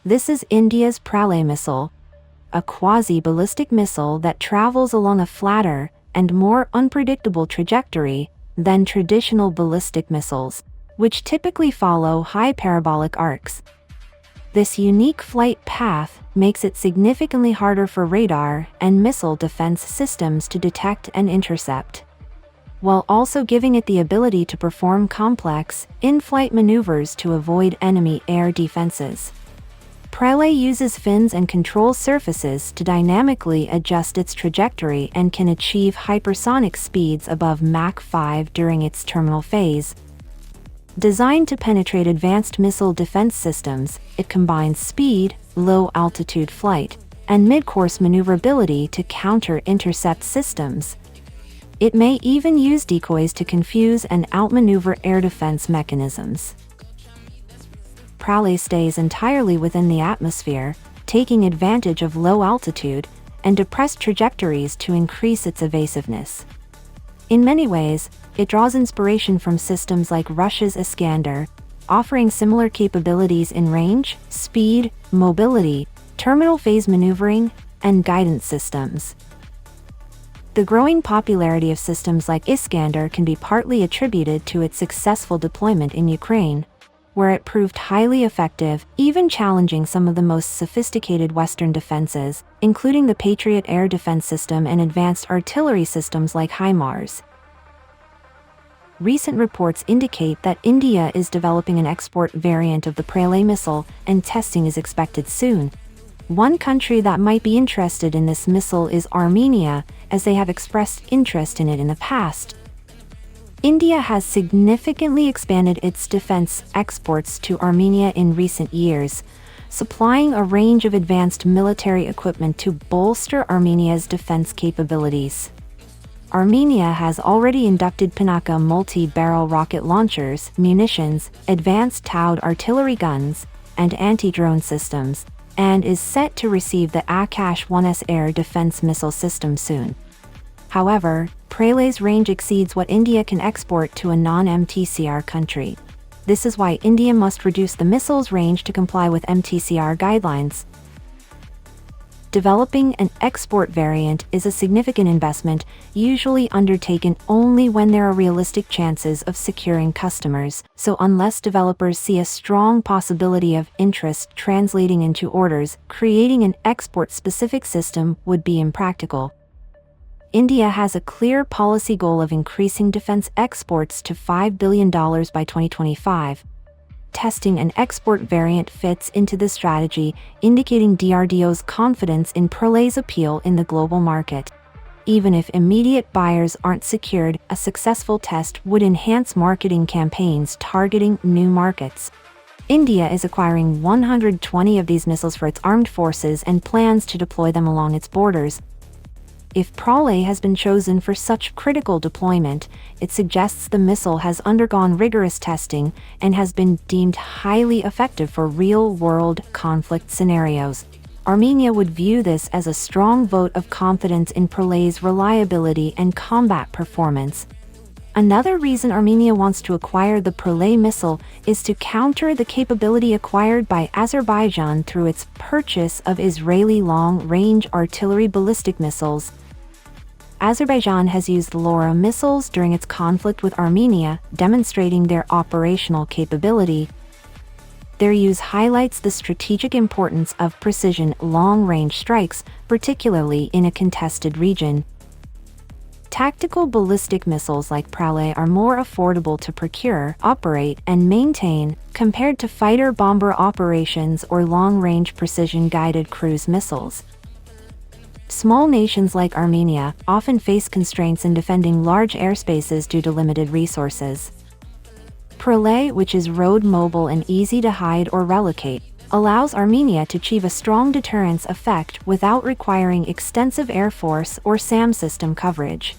This is India's Pralay missile, a quasi-ballistic missile that travels along a flatter and more unpredictable trajectory than traditional ballistic missiles, which typically follow high parabolic arcs. This unique flight path makes it significantly harder for radar and missile defense systems to detect and intercept, while also giving it the ability to perform complex, in-flight maneuvers to avoid enemy air defenses. Pralay uses fins and control surfaces to dynamically adjust its trajectory and can achieve hypersonic speeds above Mach 5 during its terminal phase. Designed to penetrate advanced missile defense systems, it combines speed, low-altitude flight, and mid-course maneuverability to counter intercept systems. It may even use decoys to confuse and outmaneuver air defense mechanisms. Pralay stays entirely within the atmosphere, taking advantage of low altitude and depressed trajectories to increase its evasiveness. In many ways, it draws inspiration from systems like Russia's Iskander, offering similar capabilities in range, speed, mobility, terminal phase maneuvering, and guidance systems. The growing popularity of systems like Iskander can be partly attributed to its successful deployment in Ukraine, where it proved highly effective, even challenging some of the most sophisticated Western defenses, including the Patriot air defense system and advanced artillery systems like HIMARS. Recent reports indicate that India is developing an export variant of the Pralay missile, and testing is expected soon. One country that might be interested in this missile is Armenia, as they have expressed interest in it in the past. India has significantly expanded its defense exports to Armenia in recent years, supplying a range of advanced military equipment to bolster Armenia's defense capabilities. Armenia has already inducted Pinaka multi-barrel rocket launchers, munitions, advanced TOW artillery guns, and anti-drone systems, and is set to receive the Akash-1S air defense missile system soon. However, Pralay's range exceeds what India can export to a non-MTCR country. This is why India must reduce the missile's range to comply with MTCR guidelines. Developing an export variant is a significant investment, usually undertaken only when there are realistic chances of securing customers, so unless developers see a strong possibility of interest translating into orders, creating an export-specific system would be impractical. India has a clear policy goal of increasing defense exports to $5 billion by 2025. Testing an export variant fits into this strategy, indicating DRDO's confidence in Pralay's appeal in the global market. Even if immediate buyers aren't secured, a successful test would enhance marketing campaigns targeting new markets. India is acquiring 120 of these missiles for its armed forces and plans to deploy them along its borders. If Pralay has been chosen for such critical deployment, it suggests the missile has undergone rigorous testing and has been deemed highly effective for real-world conflict scenarios. Armenia would view this as a strong vote of confidence in Pralay's reliability and combat performance. Another reason Armenia wants to acquire the Pralay missile is to counter the capability acquired by Azerbaijan through its purchase of Israeli long-range artillery ballistic missiles. Azerbaijan has used LORA missiles during its conflict with Armenia, demonstrating their operational capability. Their use highlights the strategic importance of precision long-range strikes, particularly in a contested region. Tactical ballistic missiles like Pralay are more affordable to procure, operate, and maintain compared to fighter-bomber operations or long-range precision-guided cruise missiles. Small nations like Armenia often face constraints in defending large airspaces due to limited resources. Pralay, which is road mobile and easy to hide or relocate, allows Armenia to achieve a strong deterrence effect without requiring extensive Air Force or SAM system coverage.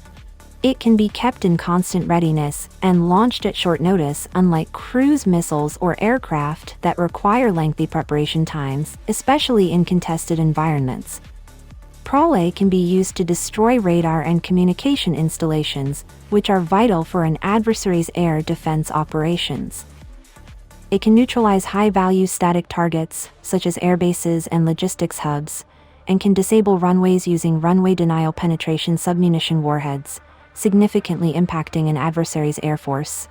It can be kept in constant readiness and launched at short notice, unlike cruise missiles or aircraft that require lengthy preparation times, especially in contested environments. Pralay can be used to destroy radar and communication installations, which are vital for an adversary's air defense operations. It can neutralize high-value static targets, such as airbases and logistics hubs, and can disable runways using runway denial penetration submunition warheads, significantly impacting an adversary's air force.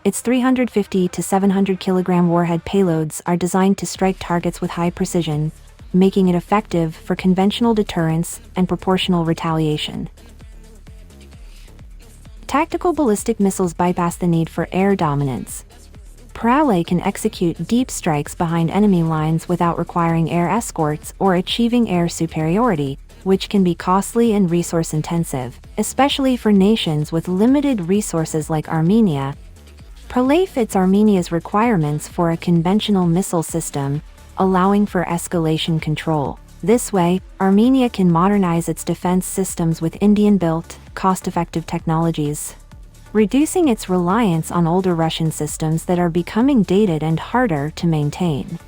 Its 350 to 700 kilogram warhead payloads are designed to strike targets with high precision, making it effective for conventional deterrence and proportional retaliation. Tactical ballistic missiles bypass the need for air dominance. Pralay can execute deep strikes behind enemy lines without requiring air escorts or achieving air superiority, which can be costly and resource-intensive, especially for nations with limited resources like Armenia. Pralay fits Armenia's requirements for a conventional missile system, allowing for escalation control. This way, Armenia can modernize its defense systems with Indian-built, cost-effective technologies, reducing its reliance on older Russian systems that are becoming dated and harder to maintain.